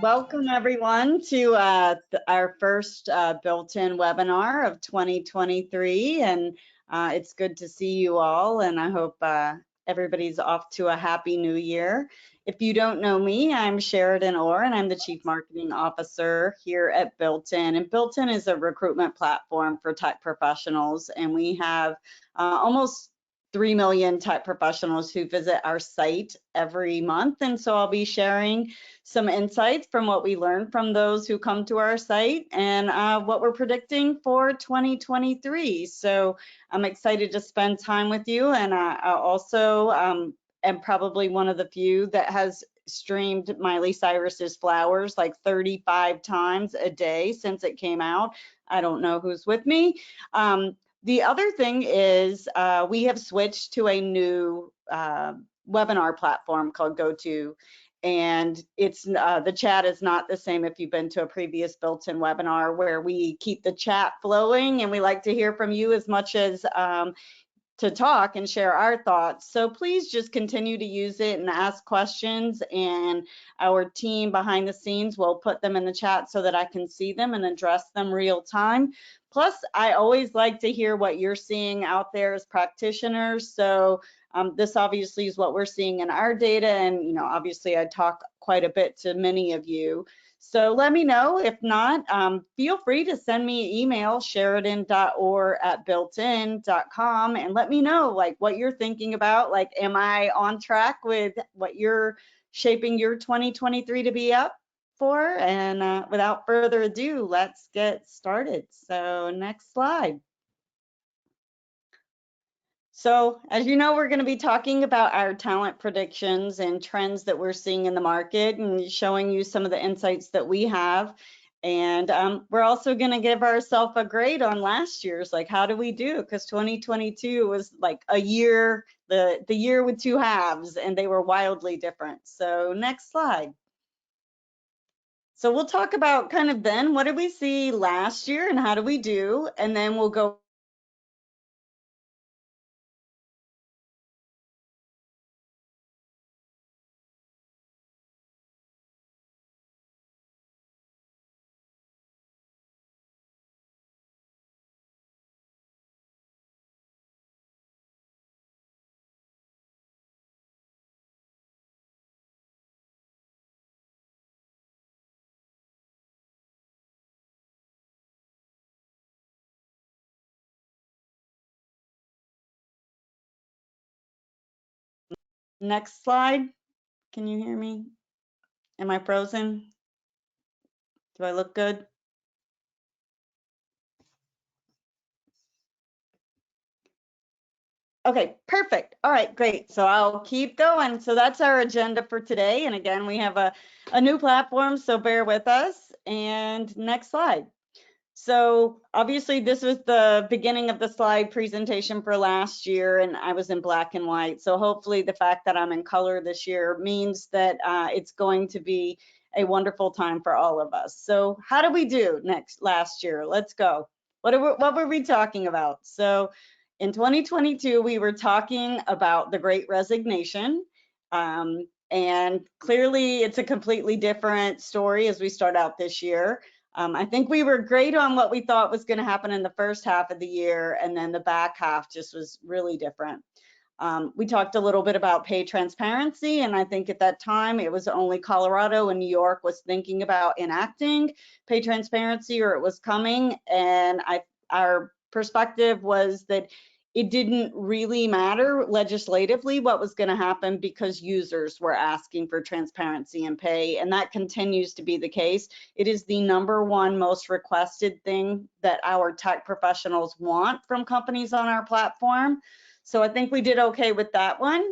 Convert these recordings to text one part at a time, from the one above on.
Welcome everyone to our first built-in webinar of 2023, and it's good to see you all, and I hope everybody's off to a happy new year. If you don't know me, I'm Sheridan Orr, and I'm the Chief Marketing Officer here at Built-in, and Built-in is a recruitment platform for tech professionals, and we have almost 3 million tech professionals who visit our site every month, and so I'll be sharing some insights from what we learned from those who come to our site and what we're predicting for 2023. So I'm excited to spend time with you, and I also am probably one of the few that has streamed Miley Cyrus's Flowers like 35 times a day since it came out. I don't know who's with me. The other thing is we have switched to a new webinar platform called GoTo, and it's the chat is not the same if you've been to a previous built-in webinar where we keep the chat flowing, and we like to hear from you as much as to talk and share our thoughts. So please just continue to use it and ask questions, and our team behind the scenes will put them in the chat so that I can see them and address them real time. Plus, I always like to hear what you're seeing out there as practitioners. So this obviously is what we're seeing in our data, and obviously I talk quite a bit to many of you. So let me know. If not, feel free to send me an email, sheridan.orr@builtin.com, and let me know like what you're thinking about. Like, am I on track with what you're shaping your 2023 to be up for? And without further ado, let's get started. So next slide. So as you know, we're going to be talking about our talent predictions and trends that we're seeing in the market and showing you some of the insights that we have. And we're also going to give ourselves a grade on last year's, like how do we do? Because 2022 was like a year, the year with two halves, and they were wildly different. So next slide. So we'll talk about kind of then, what did we see last year and how do we do? And then we'll go Next slide. Can you hear me? Am I frozen? Do I look good? Okay, perfect. All right, great. So I'll keep going. So that's our agenda for today. And again, we have a new platform, so bear with us. And next slide. So obviously this was the beginning of the slide presentation for last year, and I was in black and white. So hopefully the fact that I'm in color this year means that it's going to be a wonderful time for all of us. So how did we do last year? Let's go. What were we talking about? So in 2022, we were talking about the Great Resignation. And clearly it's a completely different story as we start out this year. I think we were great on what we thought was going to happen in the first half of the year, and then the back half just was really different. We talked a little bit about pay transparency, and I think at that time it was only Colorado and New York was thinking about enacting pay transparency, or it was coming, and our perspective was that it didn't really matter legislatively what was going to happen because users were asking for transparency in pay, and that continues to be the case. It is the #1 most requested thing that our tech professionals want from companies on our platform. So I think we did okay with that one.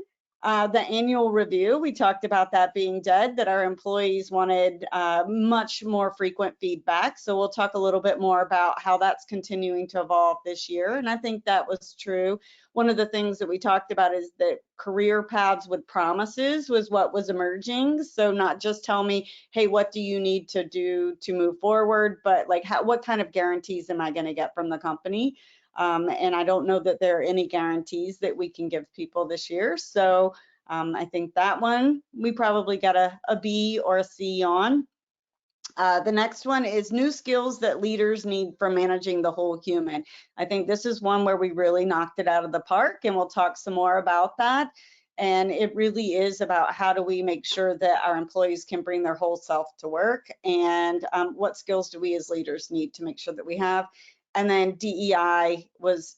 The annual review, we talked about that being dead, that our employees wanted much more frequent feedback. So we'll talk a little bit more about how that's continuing to evolve this year. And I think that was true. One of the things that we talked about is that career paths with promises was what was emerging. So not just tell me, hey, what do you need to do to move forward, but like what kind of guarantees am I going to get from the company? And I don't know that there are any guarantees that we can give people this year. So I think that one, we probably got a B or a C on. The next one is new skills that leaders need for managing the whole human. I think this is one where we really knocked it out of the park, and we'll talk some more about that. And it really is about how do we make sure that our employees can bring their whole self to work, and what skills do we as leaders need to make sure that we have. And then DEI was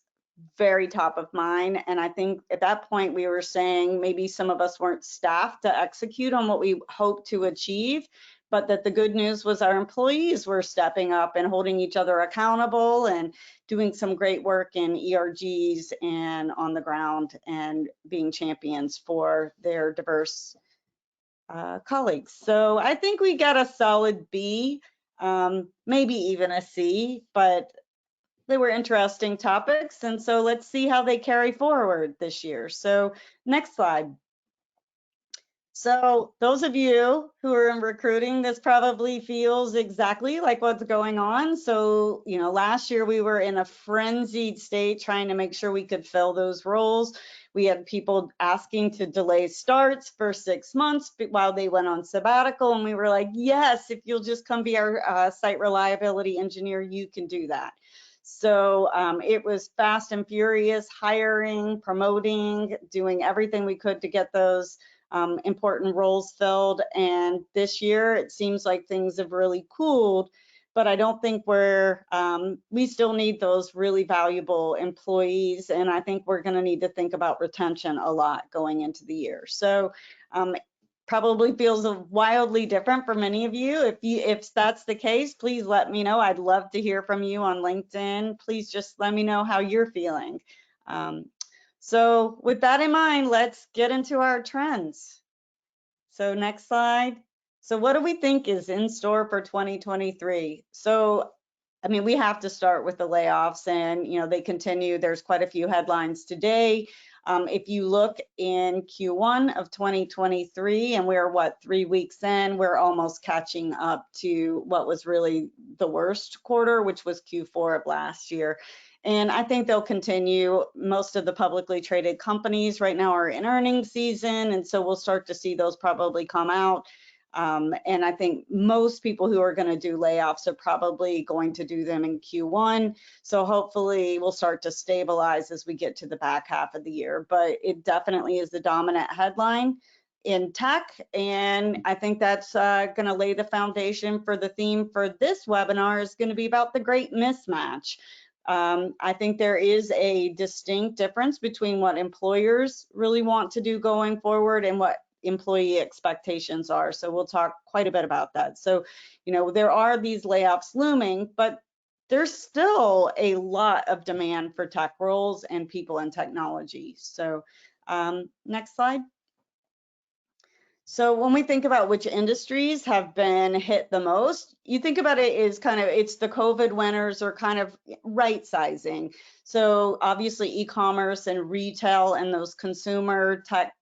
very top of mind. And I think at that point we were saying maybe some of us weren't staffed to execute on what we hoped to achieve, but that the good news was our employees were stepping up and holding each other accountable and doing some great work in ERGs and on the ground and being champions for their diverse colleagues. So I think we got a solid B, maybe even a C, but they were interesting topics, and so let's see how they carry forward this year. So next slide. So those of you who are in recruiting, this probably feels exactly like what's going on. So, you know, last year we were in a frenzied state trying to make sure we could fill those roles. We had people asking to delay starts for 6 months while they went on sabbatical, and we were like, yes, if you'll just come be our site reliability engineer, you can do that. So it was fast and furious, hiring, promoting, doing everything we could to get those important roles filled. And this year, it seems like things have really cooled, but I don't think we still need those really valuable employees. And I think we're going to need to think about retention a lot going into the year. So probably feels wildly different for many of you. If that's the case, please let me know. I'd love to hear from you on LinkedIn. Please just let me know how you're feeling. So with that in mind, let's get into our trends. So next slide. So what do we think is in store for 2023? So, I mean, we have to start with the layoffs, and, you know, they continue. There's quite a few headlines today. If you look in Q1 of 2023, and we're 3 weeks in, we're almost catching up to what was really the worst quarter, which was Q4 of last year. And I think they'll continue. Most of the publicly traded companies right now are in earnings season, and so we'll start to see those probably come out. And I think most people who are going to do layoffs are probably going to do them in Q1. So hopefully we'll start to stabilize as we get to the back half of the year. But it definitely is the dominant headline in tech. And I think that's going to lay the foundation for the theme for this webinar is going to be about the great mismatch. I think there is a distinct difference between what employers really want to do going forward and what employee expectations are. So we'll talk quite a bit about that. So, there are these layoffs looming, but there's still a lot of demand for tech roles and people in technology. So next slide. So when we think about which industries have been hit the most, you think about it as it's the COVID winners or kind of right sizing. So obviously e-commerce and retail and those consumer tech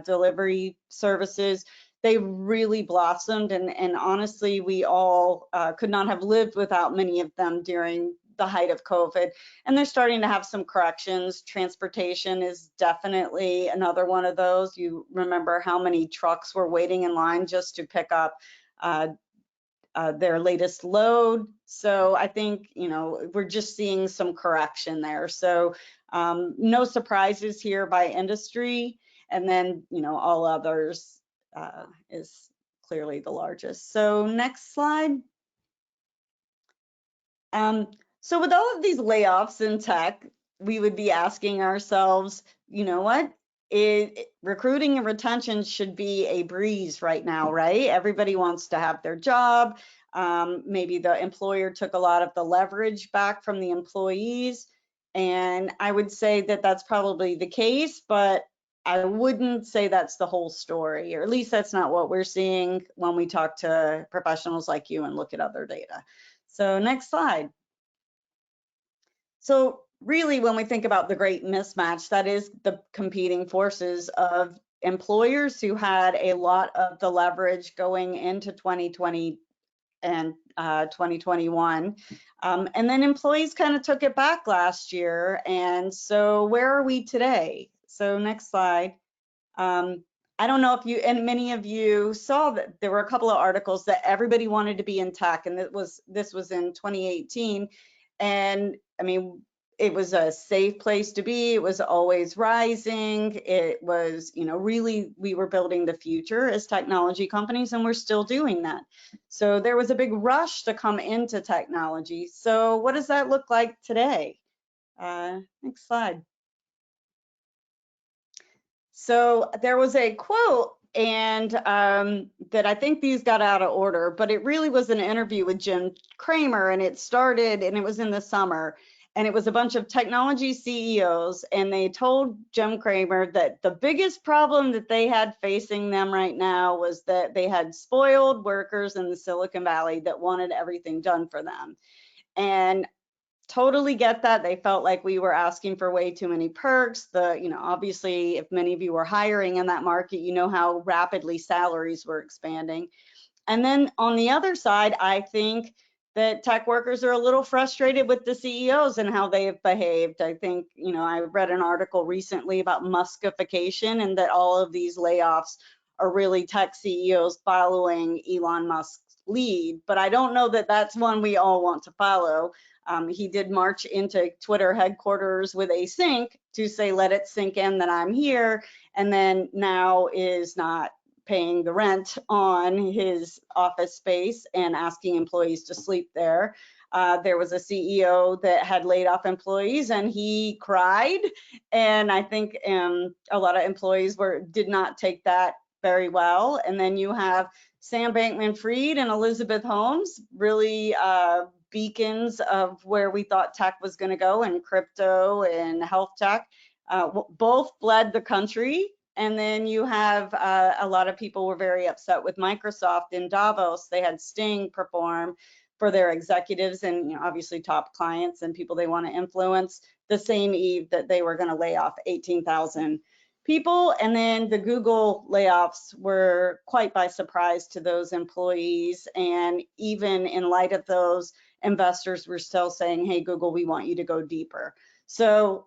delivery services, they really blossomed. And honestly, we all could not have lived without many of them during the height of COVID, and they're starting to have some corrections. Transportation is definitely another one of those. You remember how many trucks were waiting in line just to pick up their latest load. So I think, we're just seeing some correction there. So no surprises here by industry. And then, all others is clearly the largest. So next slide. So with all of these layoffs in tech, we would be asking ourselves, what? Recruiting and retention should be a breeze right now, right? Everybody wants to have their job. Maybe the employer took a lot of the leverage back from the employees. And I would say that that's probably the case, but I wouldn't say that's the whole story, or at least that's not what we're seeing when we talk to professionals like you and look at other data. So next slide. So really, when we think about the great mismatch, that is the competing forces of employers who had a lot of the leverage going into 2020 and 2021. And then employees kind of took it back last year. And so where are we today? So next slide. I don't know if you, and many of you saw that there were a couple of articles that everybody wanted to be in tech, and this was in 2018. And I mean, it was a safe place to be. It was always rising. It was, really, we were building the future as technology companies, and we're still doing that. So there was a big rush to come into technology. So what does that look like today? Next slide. So there was a quote, and that I think these got out of order, but it really was an interview with Jim Cramer, and it started, and it was in the summer, and it was a bunch of technology CEOs, and they told Jim Cramer that the biggest problem that they had facing them right now was that they had spoiled workers in the Silicon Valley that wanted everything done for them. And totally get that. They felt like we were asking for way too many perks. Obviously, if many of you were hiring in that market, you know how rapidly salaries were expanding. And then on the other side, I think that tech workers are a little frustrated with the CEOs and how they have behaved. I think, I read an article recently about Muskification, and that all of these layoffs are really tech CEOs following Elon Musk's lead. But I don't know that that's one we all want to follow. He did march into Twitter headquarters with a sink to say, let it sink in that I'm here, and then now is not paying the rent on his office space and asking employees to sleep there. There was a CEO that had laid off employees, and he cried. And I think a lot of employees did not take that very well. And then you have Sam Bankman-Fried and Elizabeth Holmes, really beacons of where we thought tech was going to go, and crypto and health tech. Both fled the country. And then you have a lot of people were very upset with Microsoft in Davos. They had Sting perform for their executives and obviously top clients and people they want to influence the same eve that they were going to lay off 18,000 people. And then the Google layoffs were quite by surprise to those employees. And even in light of those, investors were still saying, hey, Google, we want you to go deeper. So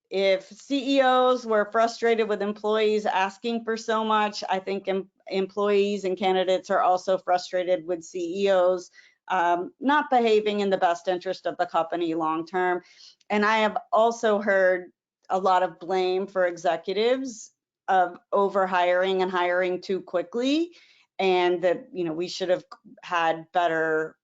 if CEOs were frustrated with employees asking for so much, I think employees and candidates are also frustrated with CEOs not behaving in the best interest of the company long term. And I have also heard a lot of blame for executives of overhiring and hiring too quickly, and that we should have had better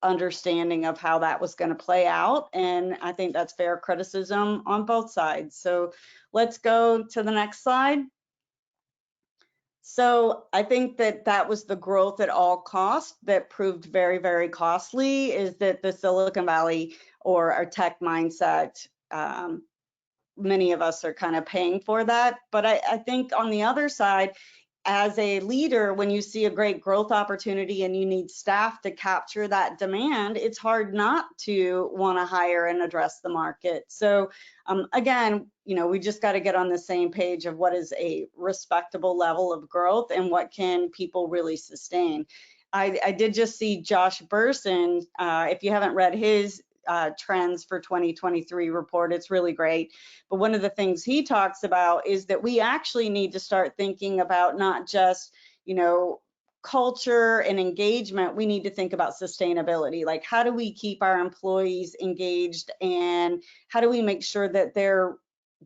understanding of how that was going to play out. And I think that's fair criticism on both sides. So let's go to the next slide. So I think that that was the growth at all costs that proved very, very costly, is that the Silicon Valley or our tech mindset, many of us are kind of paying for that. But I think on the other side, as a leader, when you see a great growth opportunity and you need staff to capture that demand, it's hard not to want to hire and address the market. So again, we just got to get on the same page of what is a respectable level of growth and what can people really sustain. I did just see Josh Burson. If you haven't read his trends for 2023 report, it's really great. But one of the things he talks about is that we actually need to start thinking about not just, culture and engagement. We need to think about sustainability. Like, how do we keep our employees engaged, and how do we make sure that they're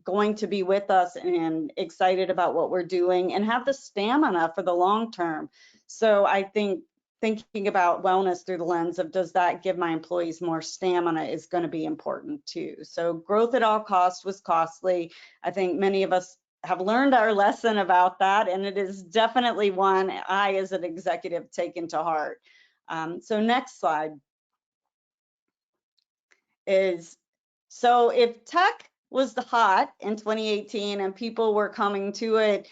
going to be with us and excited about what we're doing and have the stamina for the long term? So I think thinking about wellness through the lens of, does that give my employees more stamina, is going to be important too. So growth at all costs was costly. I think many of us have learned our lesson about that, and it is definitely one I, as an executive, taken to heart. So next slide is, so if tech was the hot in 2018 and people were coming to it,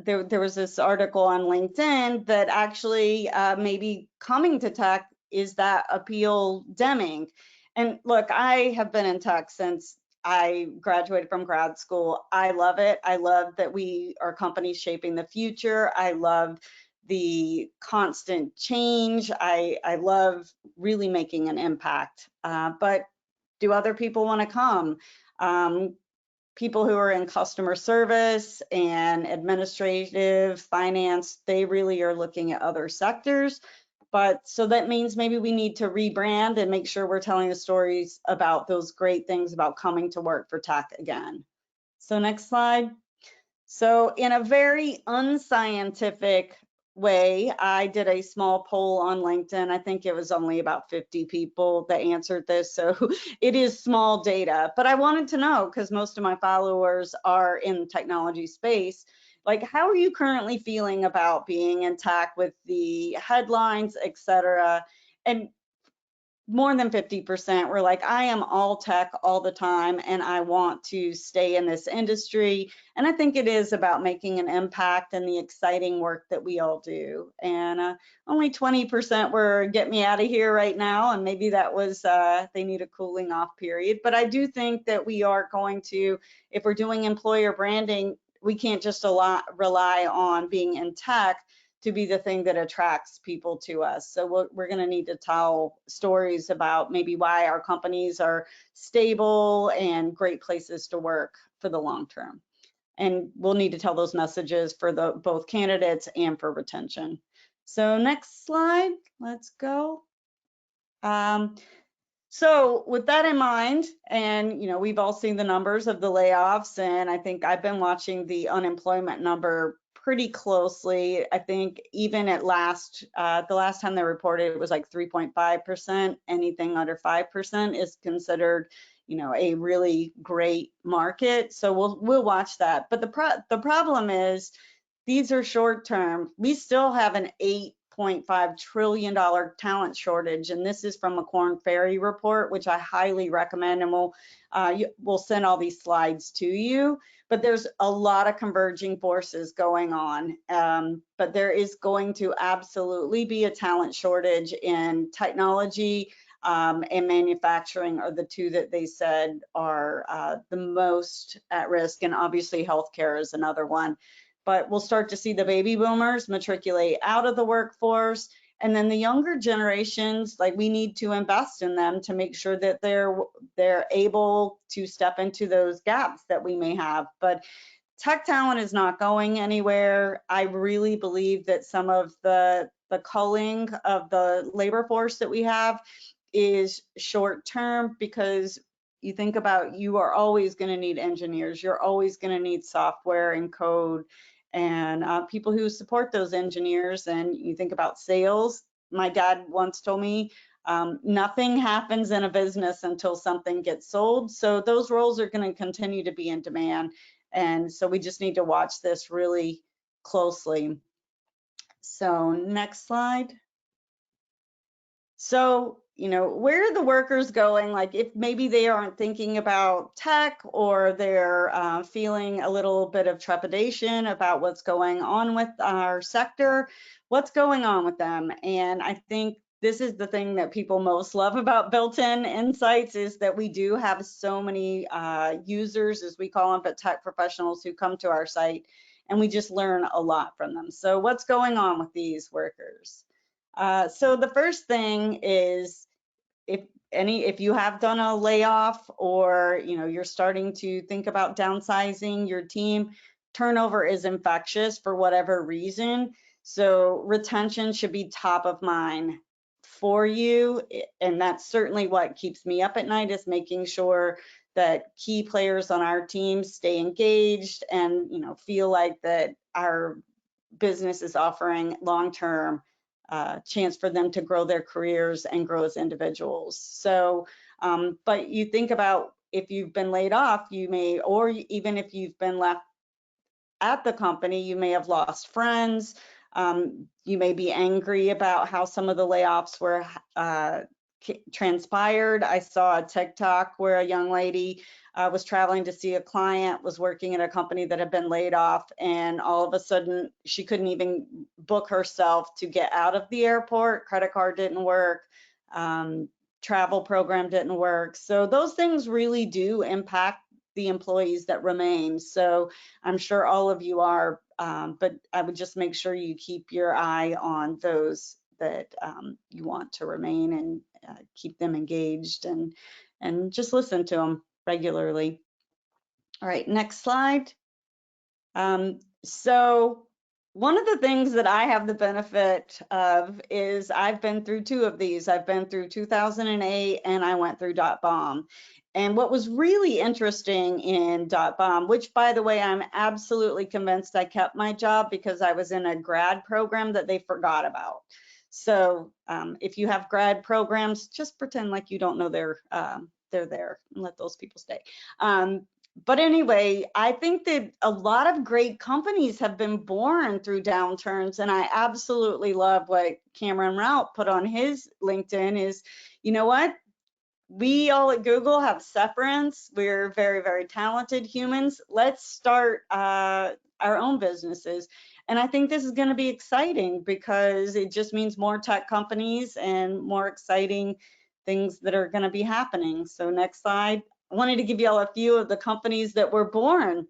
there was this article on LinkedIn that actually maybe coming to tech is that appeal dimming. And look, I have been in tech since I graduated from grad school. I love it. I love that we are companies shaping the future. I love the constant change. I love really making an impact. But do other people want to come? People who are in customer service and administrative finance, they really are looking at other sectors. But so that means maybe we need to rebrand and make sure we're telling the stories about those great things about coming to work for tech again. So next slide. So in a very unscientific way, I did a small poll on LinkedIn. I think it was only about 50 people that answered this, so it is small data. But I wanted to know, because most of my followers are in the technology space, like, how are you currently feeling about being in tech with the headlines, et cetera? And more than 50% were like, I am all tech all the time and I want to stay in this industry. And I think it is about making an impact and the exciting work that we all do. And only 20% were get me out of here right now. And maybe that was, they need a cooling off period. But I do think that we are going to, if we're doing employer branding, we can't just rely on being in tech to be the thing that attracts people to us. So we're going to need to tell stories about maybe why our companies are stable and great places to work for the long term. And we'll need to tell those messages for both candidates and for retention. So next slide, let's go. So with that in mind, and we've all seen the numbers of the layoffs, and I think I've been watching the unemployment number pretty closely. I think even at the last time they reported, it was like 3.5%. Anything under 5% is considered, a really great market. So we'll watch that. But the problem is, these are short term. We still have an $8.5 trillion talent shortage, and this is from a Korn Ferry report, which I highly recommend, and we'll send all these slides to you. But there's a lot of converging forces going on, but there is going to absolutely be a talent shortage in technology and manufacturing are the two that they said are the most at risk, and obviously healthcare is another one. But we'll start to see the baby boomers matriculate out of the workforce. And then the younger generations, like, we need to invest in them to make sure that they're able to step into those gaps that we may have. But tech talent is not going anywhere. I really believe that some of the culling of the labor force that we have is short term, because you think about, you are always going to need engineers. You're always going to need software and code and people who support those engineers. And you think about sales, my dad once told me, nothing happens in a business until something gets sold. So those roles are going to continue to be in demand. And so we just need to watch this really closely. So next slide. So, where are the workers going? Like if maybe they aren't thinking about tech, or they're feeling a little bit of trepidation about what's going on with our sector, what's going on with them? And I think this is the thing that people most love about built-in insights, is that we do have so many users, as we call them, but tech professionals who come to our site, and we just learn a lot from them. So what's going on with these workers? So the first thing is, if you have done a layoff, or you're starting to think about downsizing your team, turnover is infectious for whatever reason. So retention should be top of mind for you, and that's certainly what keeps me up at night, is making sure that key players on our team stay engaged and feel like that our business is offering long-term chance for them to grow their careers and grow as individuals. So, but you think about, if you've been laid off, you may, or even if you've been left at the company, you may have lost friends. You may be angry about how some of the layoffs were transpired. I saw a TikTok where a young lady was traveling to see a client, was working at a company that had been laid off, and all of a sudden she couldn't even book herself to get out of the airport. Credit card didn't work. Travel program didn't work. So those things really do impact the employees that remain. So I'm sure all of you are, but I would just make sure you keep your eye on those that you want to remain, and keep them engaged, and just listen to them regularly. All right, next slide. So one of the things that I have the benefit of is I've been through two of these. I've been through 2008, and I went through .bomb. And what was really interesting in .bomb, which by the way, I'm absolutely convinced I kept my job because I was in a grad program that they forgot about. So if you have grad programs, just pretend like you don't know they're there, and let those people stay. But anyway, I think that a lot of great companies have been born through downturns, and I absolutely love what Cameron Rout put on his LinkedIn is, you know what? We all at Google have severance. We're very, very talented humans. Let's start our own businesses. And I think this is going to be exciting, because it just means more tech companies and more exciting things that are going to be happening. So next slide. I wanted to give you all a few of the companies that were born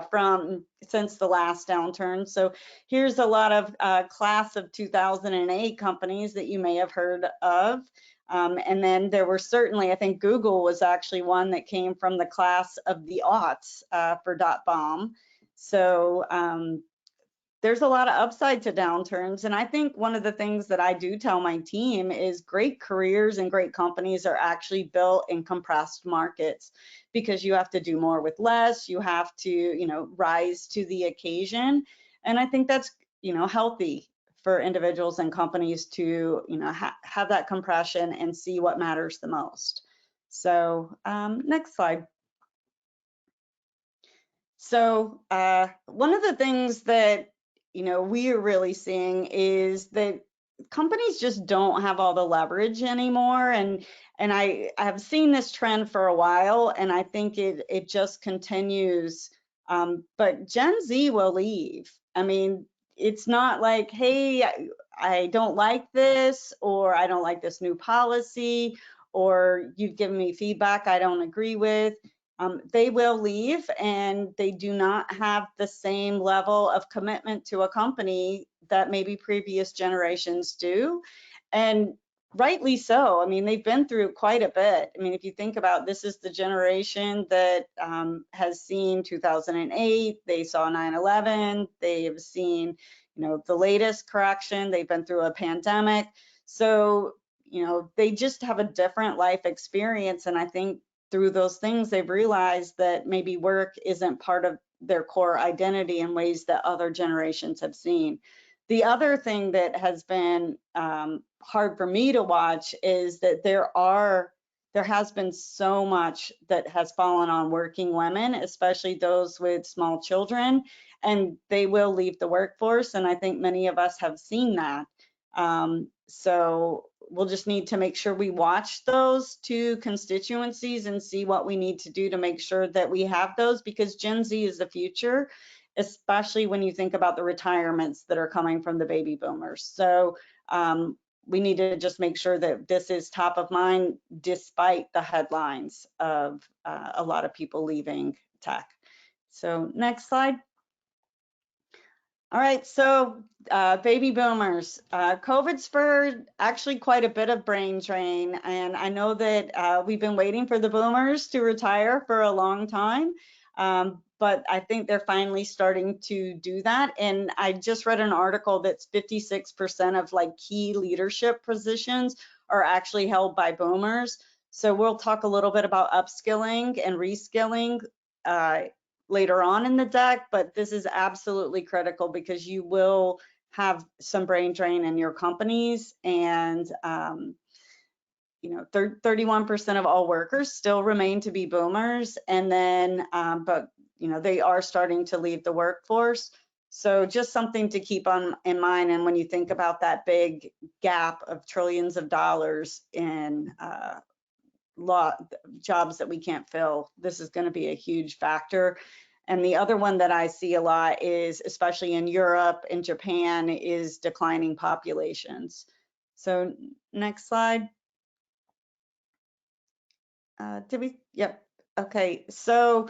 from since the last downturn. So here's a lot of class of 2008 companies that you may have heard of. And then there were certainly, I think Google was actually one that came from the class of the aughts for .bomb. So there's a lot of upside to downturns. And I think one of the things that I do tell my team is great careers and great companies are actually built in compressed markets, because you have to do more with less. You have to, rise to the occasion. And I think that's, healthy for individuals and companies to, have that compression and see what matters the most. So next slide. So one of the things that we are really seeing is that companies just don't have all the leverage anymore, and I have seen this trend for a while, and I think it just continues. But Gen Z will leave. I mean, it's not like, hey, I don't like this, or I don't like this new policy, or you've given me feedback I don't agree with. They will leave, and they do not have the same level of commitment to a company that maybe previous generations do. And rightly so. I mean, they've been through quite a bit. I mean, if you think about, this is the generation that has seen 2008, they saw 9/11, they've seen, the latest correction, they've been through a pandemic. So, they just have a different life experience. And I think through those things, they've realized that maybe work isn't part of their core identity in ways that other generations have seen. The other thing that has been hard for me to watch is that there has been so much that has fallen on working women, especially those with small children, and they will leave the workforce. And I think many of us have seen that. So we'll just need to make sure we watch those two constituencies and see what we need to do to make sure that we have those, because Gen Z is the future, especially when you think about the retirements that are coming from the baby boomers. So we need to just make sure that this is top of mind despite the headlines of a lot of people leaving tech. So next slide. All right, so baby boomers, COVID spurred actually quite a bit of brain drain, and I know that we've been waiting for the boomers to retire for a long time, but I think they're finally starting to do that. And I just read an article that's 56% of like key leadership positions are actually held by boomers. So we'll talk a little bit about upskilling and reskilling later on in the deck, but this is absolutely critical because you will have some brain drain in your companies. And you know, 31% of all workers still remain to be boomers, and then but you know, they are starting to leave the workforce. So just something to keep in mind. And when you think about that big gap of trillions of dollars in jobs that we can't fill, this is going to be a huge factor. And the other one that I see a lot is, especially in Europe and Japan, is declining populations. So next slide. Yep. Okay. So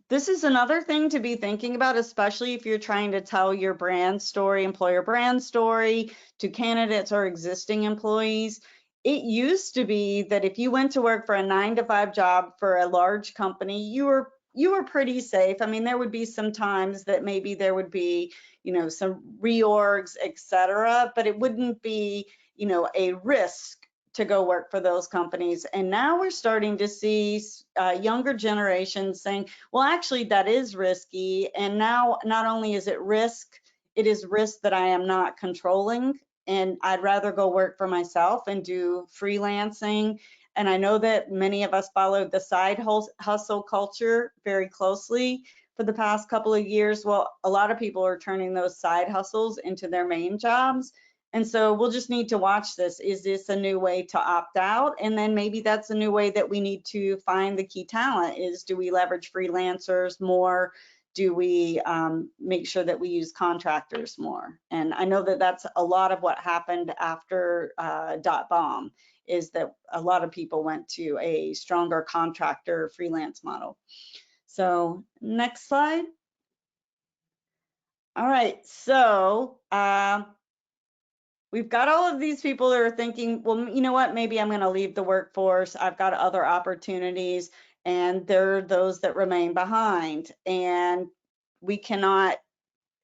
this is another thing to be thinking about, especially if you're trying to tell your brand story, employer brand story to candidates or existing employees. It used to be that if you went to work for a 9-to-5 job for a large company, you were pretty safe. I mean, there would be some times that maybe there would be, you know, some reorgs, et cetera, but it wouldn't be, you know, a risk to go work for those companies. And now we're starting to see younger generations saying, well, actually, that is risky. And now not only is it is risk that I am not controlling, and I'd rather go work for myself and do freelancing. And I know that many of us followed the side hustle culture very closely for the past couple of years. Well, a lot of people are turning those side hustles into their main jobs. And so we'll just need to watch this. Is this a new way to opt out? And then maybe that's a new way that we need to find the key talent. Is, do we leverage freelancers more? Do we make sure that we use contractors more? And I know that that's a lot of what happened after .bomb, is that a lot of people went to a stronger contractor freelance model. So next slide. All right, so we've got all of these people that are thinking, well, you know what, maybe I'm going to leave the workforce. I've got other opportunities, and there are those that remain behind. And we cannot,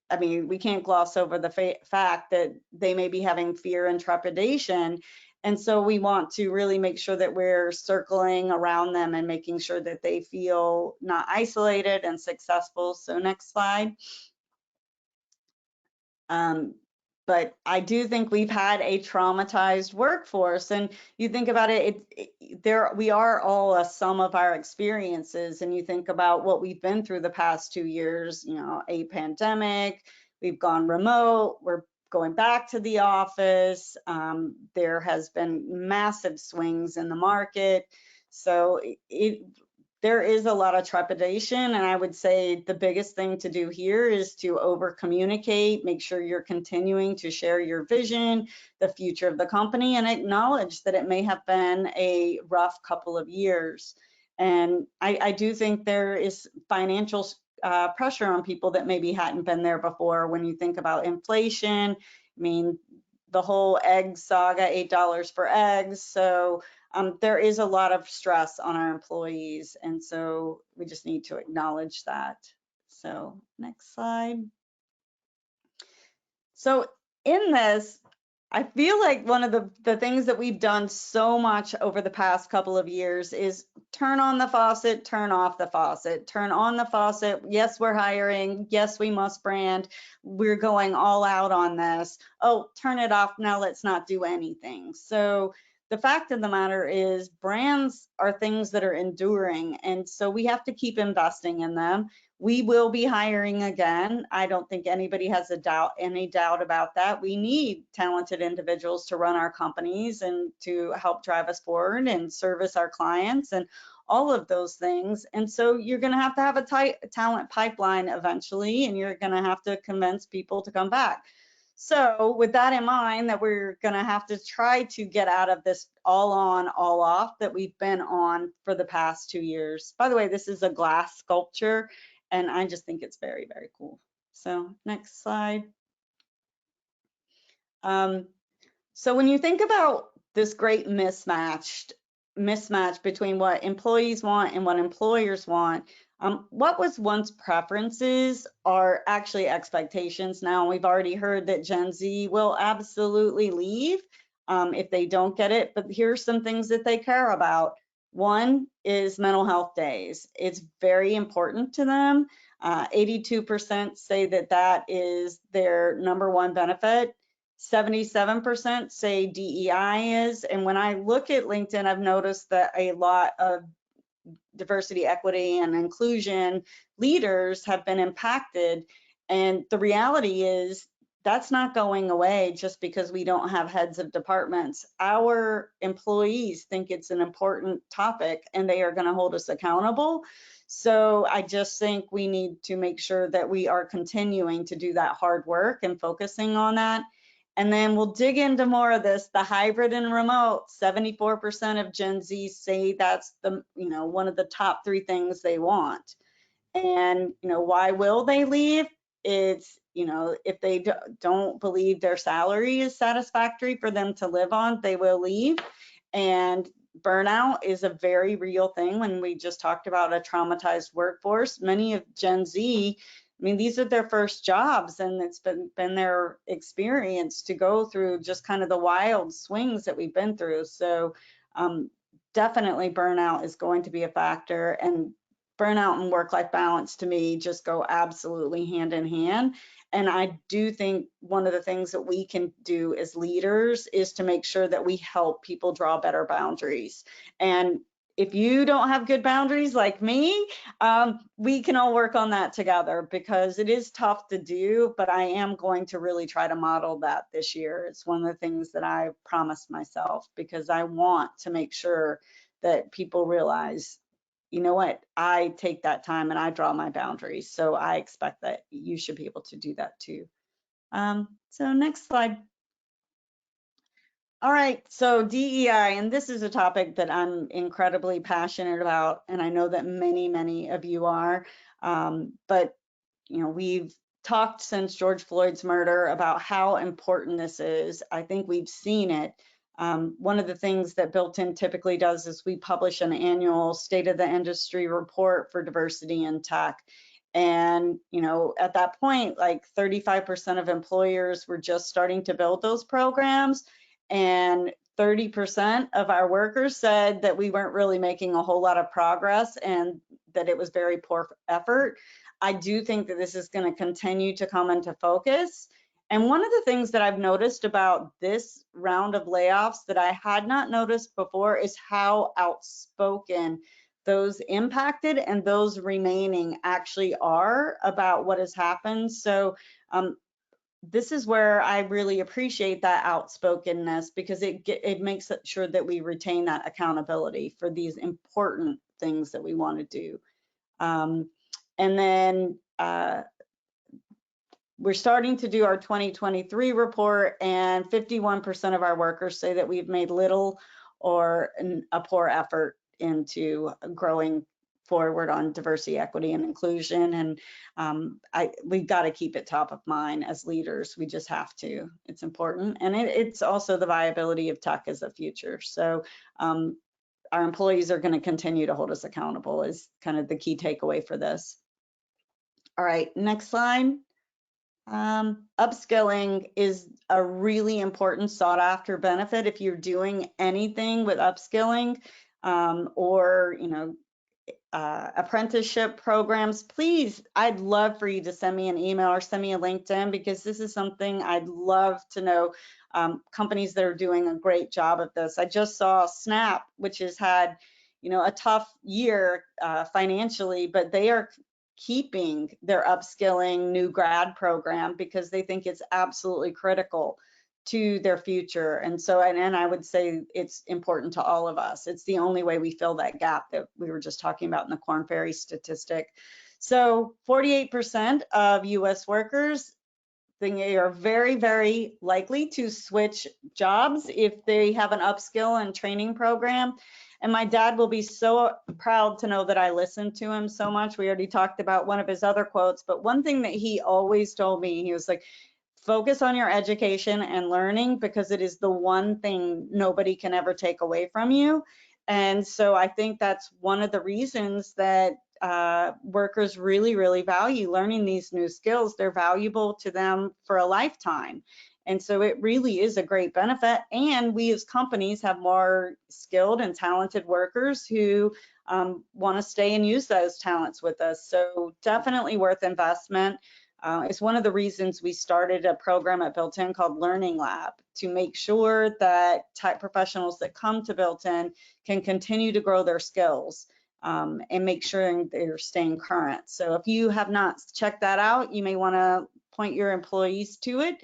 I mean, we can't gloss over the fact that they may be having fear and trepidation. And so we want to really make sure that we're circling around them and making sure that they feel not isolated and successful. So next slide. But I do think we've had a traumatized workforce, and you think about it, we are all a sum of our experiences. And you think about what we've been through the past 2 years, you know, a pandemic, we've gone remote, we're going back to the office. There has been massive swings in the market. So there is a lot of trepidation, and I would say the biggest thing to do here is to over communicate, make sure you're continuing to share your vision, the future of the company, and acknowledge that it may have been a rough couple of years. And I do think there is financial pressure on people that maybe hadn't been there before. When you think about inflation, I mean, the whole egg saga, $8 for eggs. So there is a lot of stress on our employees, and so we just need to acknowledge that. So next slide. So in this, I feel like one of the things that we've done so much over the past couple of years is turn on the faucet, turn off the faucet, turn on the faucet. Yes, we're hiring. Yes, we must brand. We're going all out on this. Oh, turn it off. Now let's not do anything. So the fact of the matter is brands are things that are enduring. And so we have to keep investing in them. We will be hiring again. I don't think anybody has any doubt about that. We need talented individuals to run our companies and to help drive us forward and service our clients and all of those things. And so you're going to have a tight talent pipeline eventually, and you're going to have to convince people to come back. So with that in mind, that we're going to have to try to get out of this all on, all off that we've been on for the past 2 years. By the way, this is a glass sculpture, and I just think it's very, very cool. So next slide. So when you think about this great mismatch between what employees want and what employers want, what was once preferences are actually expectations now. We've already heard that Gen Z will absolutely leave if they don't get it, but here's some things that they care about. One is mental health days. It's very important to them. 82% say that that is their number one benefit. 77% say DEI is. And when I look at LinkedIn, I've noticed that a lot of diversity, equity, and inclusion leaders have been impacted. And the reality is that's not going away just because we don't have heads of departments. Our employees think it's an important topic and they are going to hold us accountable. So I just think we need to make sure that we are continuing to do that hard work and focusing on that. And then we'll dig into more of this, the hybrid and remote. 74% of Gen Z say that's the, one of the top 3 things they want. And, why will they leave? It's, if they don't believe their salary is satisfactory for them to live on, they will leave. And burnout is a very real thing. When we just talked about a traumatized workforce, many of Gen Z, these are their first jobs, and it's been their experience to go through just kind of the wild swings that we've been through. So definitely burnout is going to be a factor, and burnout and work-life balance to me just go absolutely hand in hand. And I do think one of the things that we can do as leaders is to make sure that we help people draw better boundaries. And if you don't have good boundaries like me, we can all work on that together, because it is tough to do, but I am going to really try to model that this year. It's one of the things that I promised myself, because I want to make sure that people realize, you know what, I take that time and I draw my boundaries. So I expect that you should be able to do that too. So next slide. All right, so DEI, and this is a topic that I'm incredibly passionate about, and I know that many of you are, but we've talked since George Floyd's murder about how important this is. I think we've seen it. One of the things that Built-In typically does is we publish an annual State of the Industry report for diversity in tech. And, at that point, like 35% of employers were just starting to build those programs, and 30% of our workers said that we weren't really making a whole lot of progress and that it was very poor effort. I do think that this is going to continue to come into focus. And one of the things that I've noticed about this round of layoffs that I had not noticed before is how outspoken those impacted and those remaining actually are about what has happened. So this is where I really appreciate that outspokenness, because it makes sure that we retain that accountability for these important things that we want to do. And then we're starting to do our 2023 report, and 51% of our workers say that we've made little or a poor effort into growing forward on diversity, equity, and inclusion. And we've got to keep it top of mind as leaders. We just have to. It's important. And it's also the viability of tech as a future. So our employees are going to continue to hold us accountable is kind of the key takeaway for this. All right, next slide. Upskilling is a really important sought after benefit. If you're doing anything with upskilling, or, apprenticeship programs, please, I'd love for you to send me an email or send me a LinkedIn, because this is something I'd love to know, companies that are doing a great job of this. I just saw Snap, which has had, a tough year financially, but they are keeping their upskilling new grad program because they think it's absolutely critical to their future. And so, and I would say it's important to all of us. It's the only way we fill that gap that we were just talking about in the Korn Ferry statistic. So 48% of US workers think they are very, very likely to switch jobs if they have an upskill and training program. And my dad will be so proud to know that I listened to him so much. We already talked about one of his other quotes, but one thing that he always told me, he was like, focus on your education and learning, because it is the one thing nobody can ever take away from you. And so I think that's one of the reasons that workers really, really value learning these new skills. They're valuable to them for a lifetime. And so it really is a great benefit. And we as companies have more skilled and talented workers who want to stay and use those talents with us. So definitely worth investment. It's one of the reasons we started a program at Built-In called Learning Lab, to make sure that tech professionals that come to Built-In can continue to grow their skills, and make sure they're staying current. So if you have not checked that out, you may want to point your employees to it.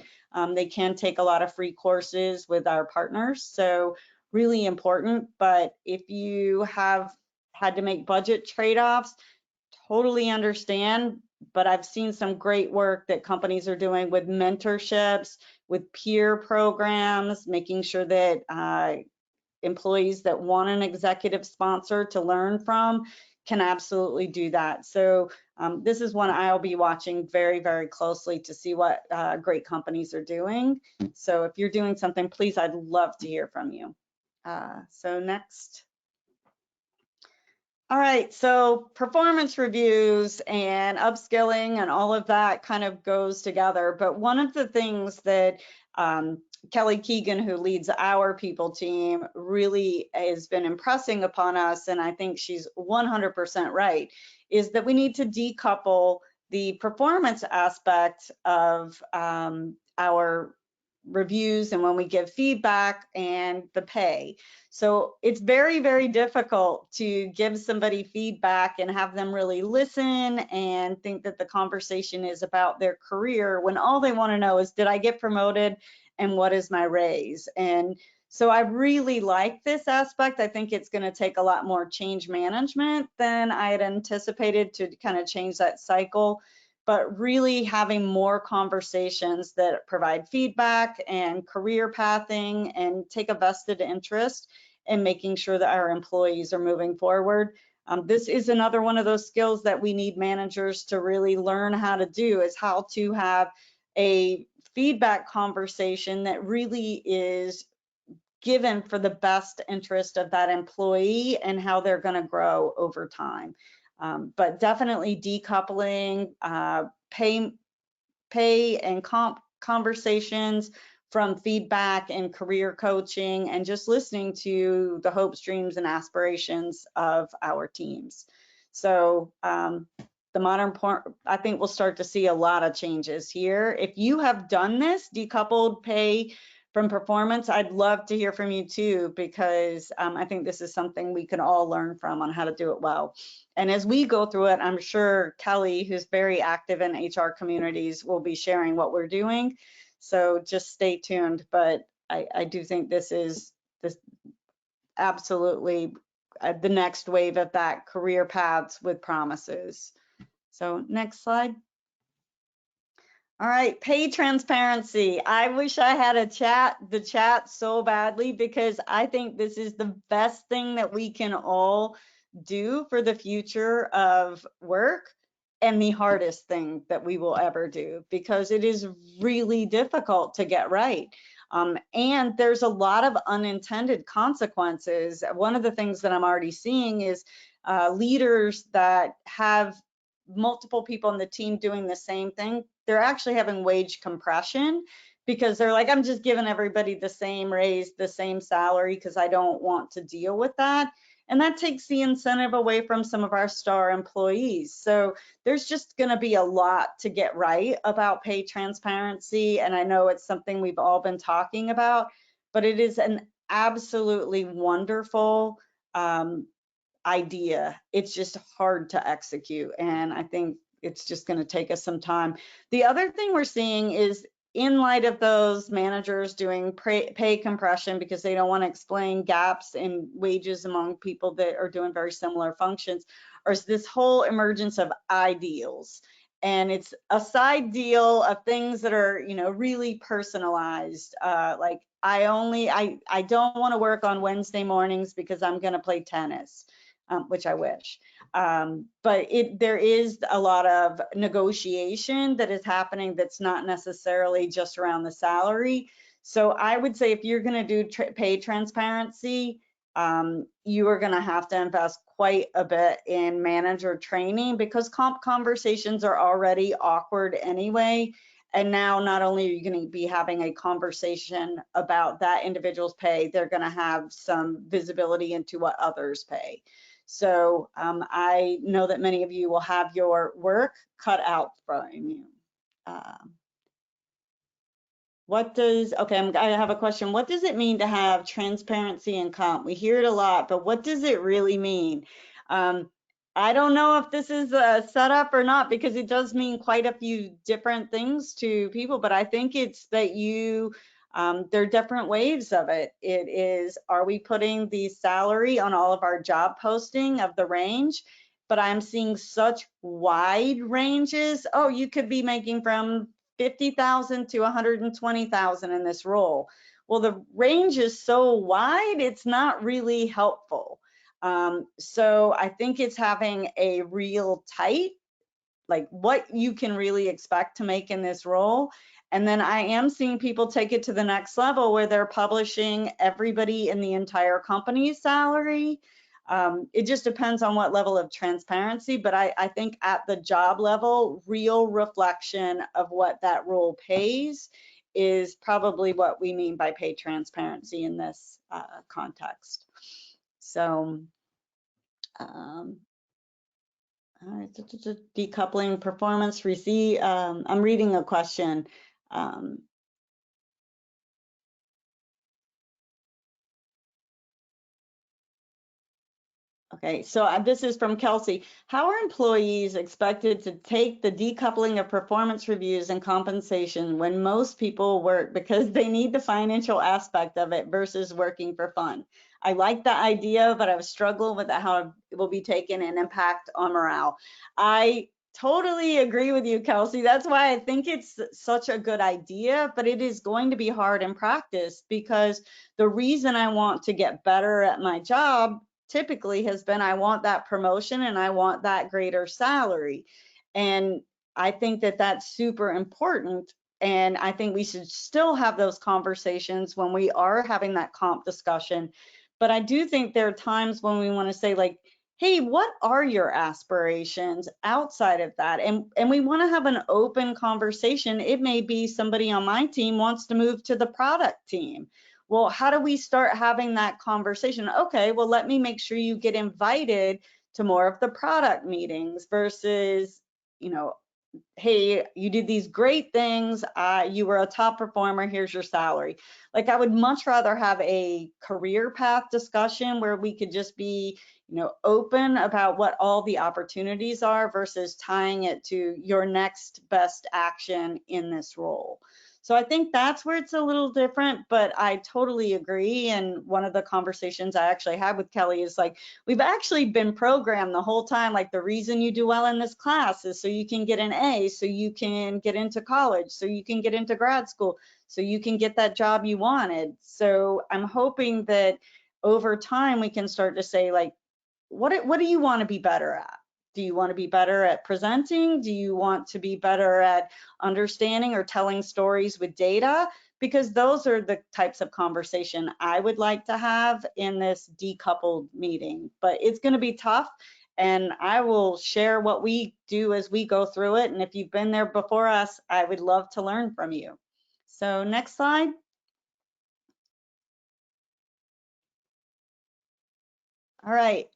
They can take a lot of free courses with our partners, so really important. But if you have had to make budget trade-offs, totally understand, but I've seen some great work that companies are doing with mentorships, with peer programs, making sure that employees that want an executive sponsor to learn from can absolutely do that. So this is one I'll be watching very, very closely to see what great companies are doing. So if you're doing something, please, I'd love to hear from you. So next. All right, so performance reviews and upskilling and all of that kind of goes together. But one of the things that Kelly Keegan, who leads our people team, really has been impressing upon us, and I think she's 100% right, is that we need to decouple the performance aspect of our reviews and when we give feedback and the pay. So it's very, very difficult to give somebody feedback and have them really listen and think that the conversation is about their career when all they want to know is, did I get promoted and what is my raise? And so I really like this aspect. I think it's going to take a lot more change management than I had anticipated to kind of change that cycle, but really having more conversations that provide feedback and career pathing and take a vested interest in making sure that our employees are moving forward. This is another one of those skills that we need managers to really learn how to do, is how to have a feedback conversation that really is given for the best interest of that employee and how they're going to grow over time. But definitely decoupling pay and comp conversations from feedback and career coaching, and just listening to the hopes, dreams, and aspirations of our teams. So the modern I think we'll start to see a lot of changes here. If you have done this, decoupled pay from performance, I'd love to hear from you too, because I think this is something we can all learn from on how to do it well. And as we go through it, I'm sure Kelly, who's very active in HR communities, will be sharing what we're doing. So just stay tuned. But I do think this is absolutely the next wave of that, career paths with promises. So next slide. All right, pay transparency. I wish I had the chat so badly, because I think this is the best thing that we can all do for the future of work, and the hardest thing that we will ever do, because it is really difficult to get right. And there's a lot of unintended consequences. One of the things that I'm already seeing is leaders that have multiple people in the team doing the same thing they're actually having wage compression because they're like, I'm just giving everybody the same raise, the same salary, because I don't want to deal with that. And that takes the incentive away from some of our star employees. So there's just going to be a lot to get right about pay transparency. And I know it's something we've all been talking about, but it is an absolutely wonderful idea. It's just hard to execute. And I think it's just going to take us some time. The other thing we're seeing is, in light of those managers doing pay compression because they don't want to explain gaps in wages among people that are doing very similar functions, or is this whole emergence of ideals. And it's a side deal of things that are, you know, really personalized. Like I don't want to work on Wednesday mornings because I'm going to play tennis. Which I wish. But there is a lot of negotiation that is happening that's not necessarily just around the salary. So I would say if you're going to do pay transparency, you are going to have to invest quite a bit in manager training, because comp conversations are already awkward anyway. And now not only are you going to be having a conversation about that individual's pay, they're going to have some visibility into what others pay. So I know that many of you will have your work cut out from you. I have a question. What does it mean to have transparency in comp? We hear it a lot, but what does it really mean? I don't know if this is a setup or not, because it does mean quite a few different things to people, but I think it's that there are different waves of it. It is, are we putting the salary on all of our job posting of the range? But I'm seeing such wide ranges. Oh, you could be making from 50,000 to 120,000 in this role. Well, the range is so wide, it's not really helpful. So I think it's having a real tight, like what you can really expect to make in this role. And then I am seeing people take it to the next level where they're publishing everybody in the entire company's salary. It just depends on what level of transparency, but I think at the job level, real reflection of what that role pays is probably what we mean by pay transparency in this context. So, all right, decoupling performance receipt. I'm reading a question. Okay, so this is from Kelsey. How are employees expected to take the decoupling of performance reviews and compensation when most people work because they need the financial aspect of it versus working for fun? I like the idea, but I've struggled with how it will be taken and impact on morale. I totally agree with you, Kelsey. That's why I think it's such a good idea, but it is going to be hard in practice, because the reason I want to get better at my job typically has been, I want that promotion and I want that greater salary. And I think that that's super important. And I think we should still have those conversations when we are having that comp discussion. But I do think there are times when we want to say, like, hey, what are your aspirations outside of that? And we want to have an open conversation. It may be somebody on my team wants to move to the product team. Well, how do we start having that conversation? Okay, well, let me make sure you get invited to more of the product meetings versus, you know, hey, you did these great things, you were a top performer, here's your salary. Like, I would much rather have a career path discussion where we could just be, you know, open about what all the opportunities are versus tying it to your next best action in this role. So I think that's where it's a little different, but I totally agree. And one of the conversations I actually had with Kelly is like, we've actually been programmed the whole time, like, the reason you do well in this class is so you can get an A, so you can get into college, so you can get into grad school, so you can get that job you wanted. So I'm hoping that over time we can start to say, like, what do you want to be better at? Do you want to be better at presenting? Do you want to be better at understanding or telling stories with data? Because those are the types of conversation I would like to have in this decoupled meeting. But it's going to be tough. and I will share what we do as we go through it. And if you've been there before us, I would love to learn from you. So next slide. All right,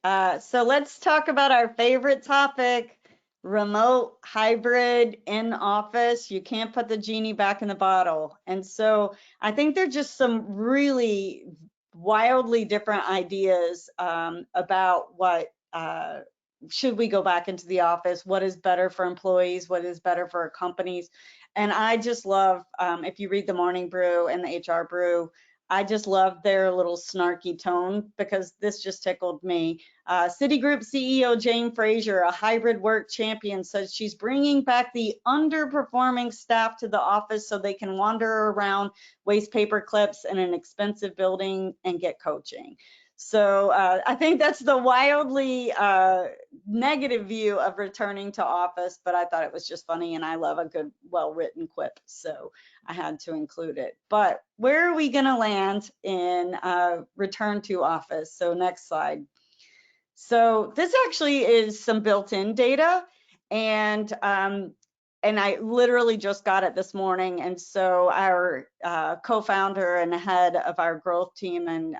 so let's talk about our favorite topic, remote, hybrid, in office. You can't put the genie back in the bottle. And so I think there's just some really wildly different ideas about what should we go back into the office, what is better for employees, what is better for companies. And I just love, if you read the Morning Brew and the HR Brew, I just love their little snarky tone because this just tickled me. Citigroup CEO Jane Fraser, a hybrid work champion, says she's bringing back the underperforming staff to the office so they can wander around waste paper clips in an expensive building and get coaching. So I think that's the wildly negative view of returning to office, but I thought it was just funny, and I love a good, well-written quip, so I had to include it. But where are we going to land in return to office? So next slide. So this actually is some built-in data, and I literally just got it this morning. And so our co-founder and head of our growth team, and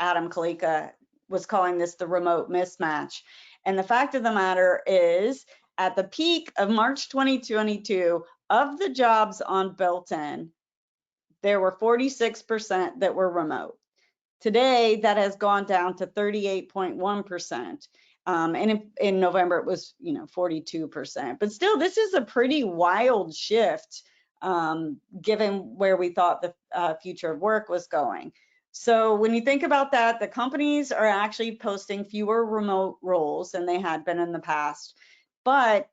Adam Kalika, was calling this the remote mismatch. And the fact of the matter is, at the peak of March 2022, of the jobs on built-in, there were 46% that were remote. Today, that has gone down to 38.1%. And in November, it was 42%. But still, this is a pretty wild shift given where we thought the future of work was going. So when you think about that, the companies are actually posting fewer remote roles than they had been in the past. But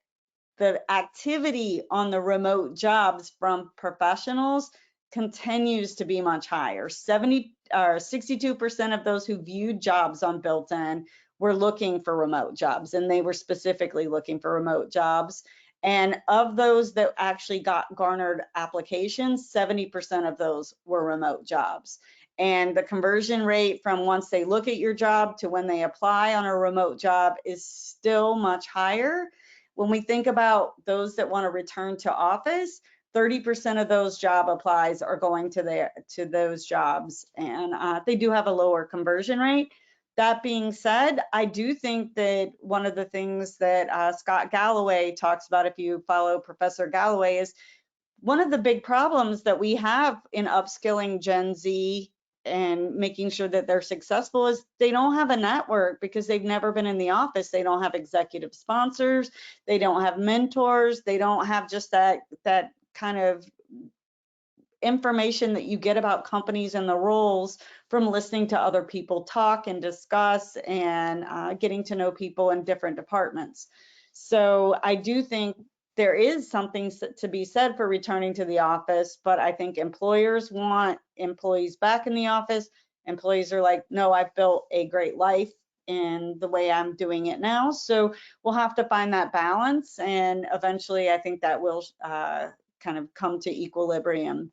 the activity on the remote jobs from professionals continues to be much higher. 62% of those who viewed jobs on built-in were looking for remote jobs, and they were specifically looking for remote jobs. And of those that actually garnered applications, 70% of those were remote jobs. And the conversion rate from once they look at your job to when they apply on a remote job is still much higher. When we think about those that want to return to office, 30% of those job applies are going to those jobs, and they do have a lower conversion rate. That being said, I do think that one of the things that Scott Galloway talks about, if you follow Professor Galloway, is one of the big problems that we have in upskilling Gen Z and making sure that they're successful is they don't have a network because they've never been in the office. They don't have executive sponsors. They don't have mentors. They don't have just that kind of information that you get about companies and the roles from listening to other people talk and discuss and getting to know people in different departments. So I do think there is something to be said for returning to the office, but I think employers want employees back in the office. Employees are like, no, I've built a great life in the way I'm doing it now. So we'll have to find that balance, and eventually I think that will kind of come to equilibrium,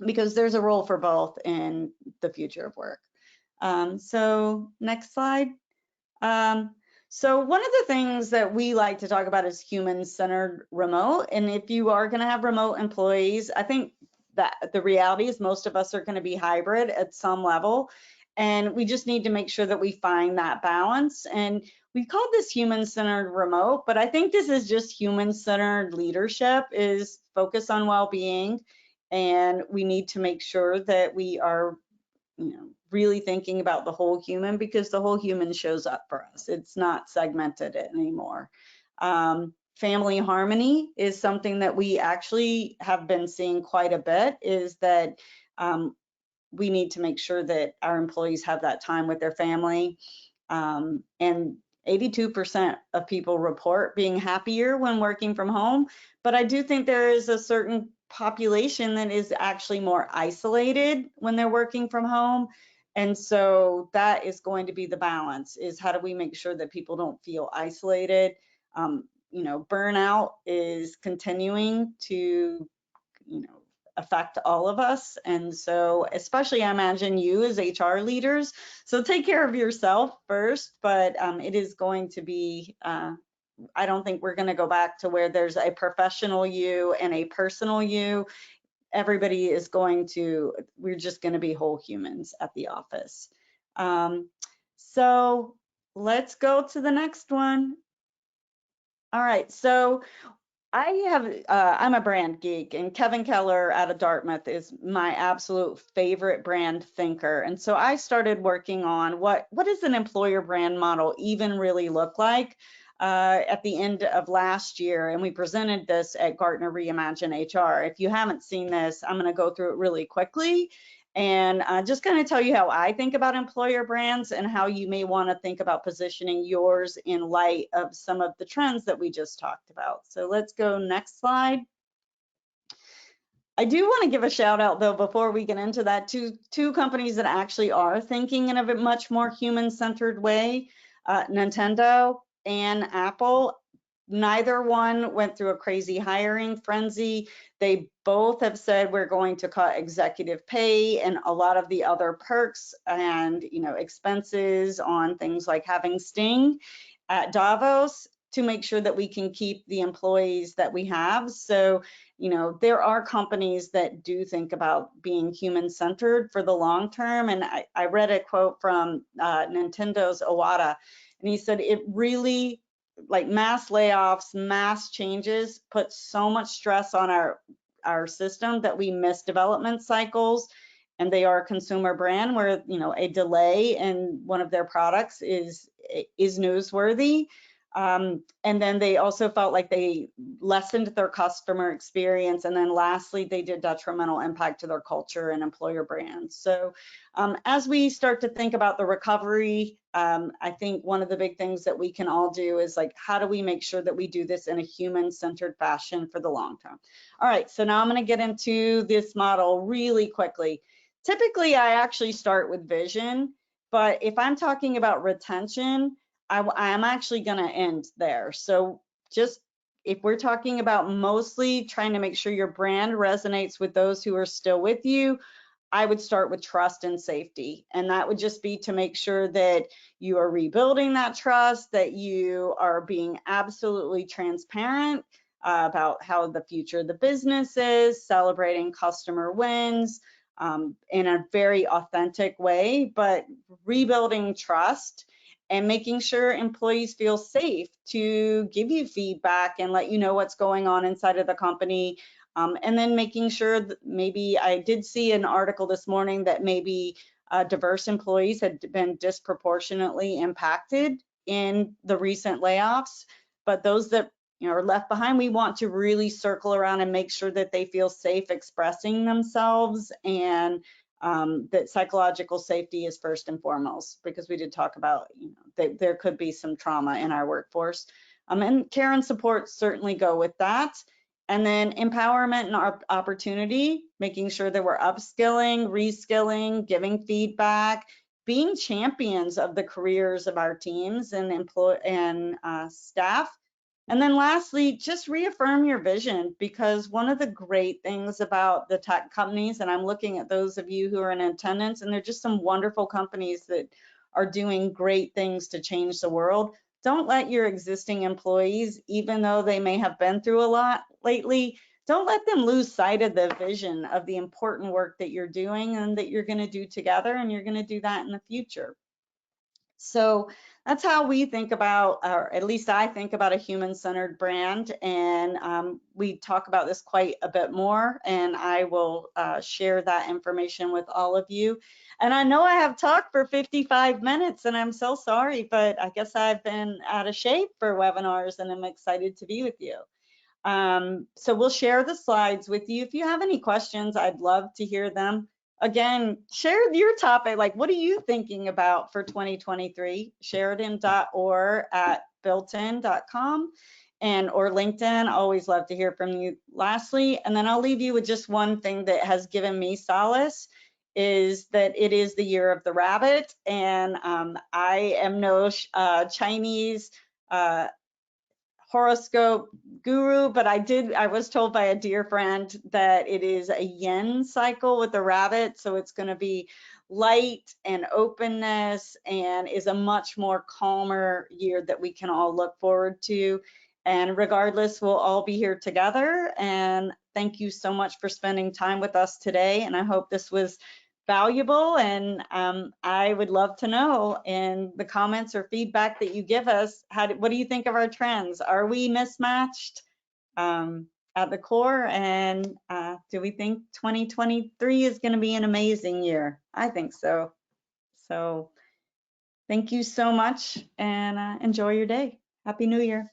because there's a role for both in the future of work. So next slide. So one of the things that we like to talk about is human-centered remote. And if you are going to have remote employees, I think that the reality is most of us are going to be hybrid at some level. And we just need to make sure that we find that balance. And we call this human-centered remote, but I think this is just human-centered leadership, is focus on well-being. And we need to make sure that we are really thinking about the whole human, because the whole human shows up for us. It's not segmented anymore. Family harmony is something that we actually have been seeing quite a bit, is that we need to make sure that our employees have that time with their family. And 82% of people report being happier when working from home. But I do think there is a certain population that is actually more isolated when they're working from home. And so that is going to be the balance, is how do we make sure that people don't feel isolated? Burnout is continuing to, affect all of us. And so especially I imagine you as HR leaders, so take care of yourself first, but it is going to be, I don't think we're going to go back to where there's a professional you and a personal you. Everybody is going to, we're just going to be whole humans at the office. So let's go to the next one. All right, so I'm a brand geek, and Kevin Keller out of Dartmouth is my absolute favorite brand thinker. And so I started working on what does an employer brand model even really look like at the end of last year. And we presented this at Gartner Reimagine HR. If you haven't seen this, I'm going to go through it really quickly and just kind of tell you how I think about employer brands and how you may want to think about positioning yours in light of some of the trends that we just talked about. So let's go next slide. I do want to give a shout out though, before we get into that, to two companies that actually are thinking in a much more human-centered way, Nintendo and Apple. Neither one went through a crazy hiring frenzy. They both have said we're going to cut executive pay and a lot of the other perks and expenses on things like having Sting at Davos to make sure that we can keep the employees that we have. So, there are companies that do think about being human-centered for the long term. And I read a quote from Nintendo's Iwata, and he said it really, like mass layoffs, mass changes, put so much stress on our system that we miss development cycles. And they are a consumer brand where a delay in one of their products is newsworthy. And then they also felt like they lessened their customer experience. And then lastly, they did detrimental impact to their culture and employer brands. So as we start to think about the recovery, I think one of the big things that we can all do is like, how do we make sure that we do this in a human-centered fashion for the long term? All right, so now I'm going to get into this model really quickly. Typically, I actually start with vision, but if I'm talking about retention, I'm actually going to end there. So just if we're talking about mostly trying to make sure your brand resonates with those who are still with you, I would start with trust and safety. And that would just be to make sure that you are rebuilding that trust, that you are being absolutely transparent about how the future of the business is, celebrating customer wins in a very authentic way, but rebuilding trust and making sure employees feel safe to give you feedback and let you know what's going on inside of the company. And then making sure that maybe I did see an article this morning that maybe diverse employees had been disproportionately impacted in the recent layoffs, but those that are left behind, we want to really circle around and make sure that they feel safe expressing themselves, and that psychological safety is first and foremost, because we did talk about that there could be some trauma in our workforce, and care and support certainly go with that. And then empowerment and opportunity, making sure that we're upskilling, reskilling, giving feedback, being champions of the careers of our teams and staff. And then lastly, just reaffirm your vision, because one of the great things about the tech companies, and I'm looking at those of you who are in attendance, and they're just some wonderful companies that are doing great things to change the world. Don't let your existing employees, even though they may have been through a lot lately, don't let them lose sight of the vision of the important work that you're doing and that you're going to do together, and you're going to do that in the future. So that's how we think about, or at least I think about, a human-centered brand. And we talk about this quite a bit more, and I will share that information with all of you. And I know I have talked for 55 minutes, and I'm so sorry, but I guess I've been out of shape for webinars, and I'm excited to be with you. So we'll share the slides with you. If you have any questions, I'd love to hear them. Again, share your topic, like what are you thinking about for 2023? Sheridan.org@builtin.com or LinkedIn. Always love to hear from you. Lastly, and then I'll leave you with just one thing that has given me solace, is that it is the year of the rabbit, and I am no Chinese horoscope guru, but I was told by a dear friend that it is a yen cycle with the rabbit, so it's going to be light and openness and is a much more calmer year that we can all look forward to. And regardless, we'll all be here together. And thank you so much for spending time with us today. And I hope this was valuable. And I would love to know in the comments or feedback that you give us, what do you think of our trends? Are we mismatched at the core? And do we think 2023 is going to be an amazing year? I think so. So thank you so much and enjoy your day. Happy New Year.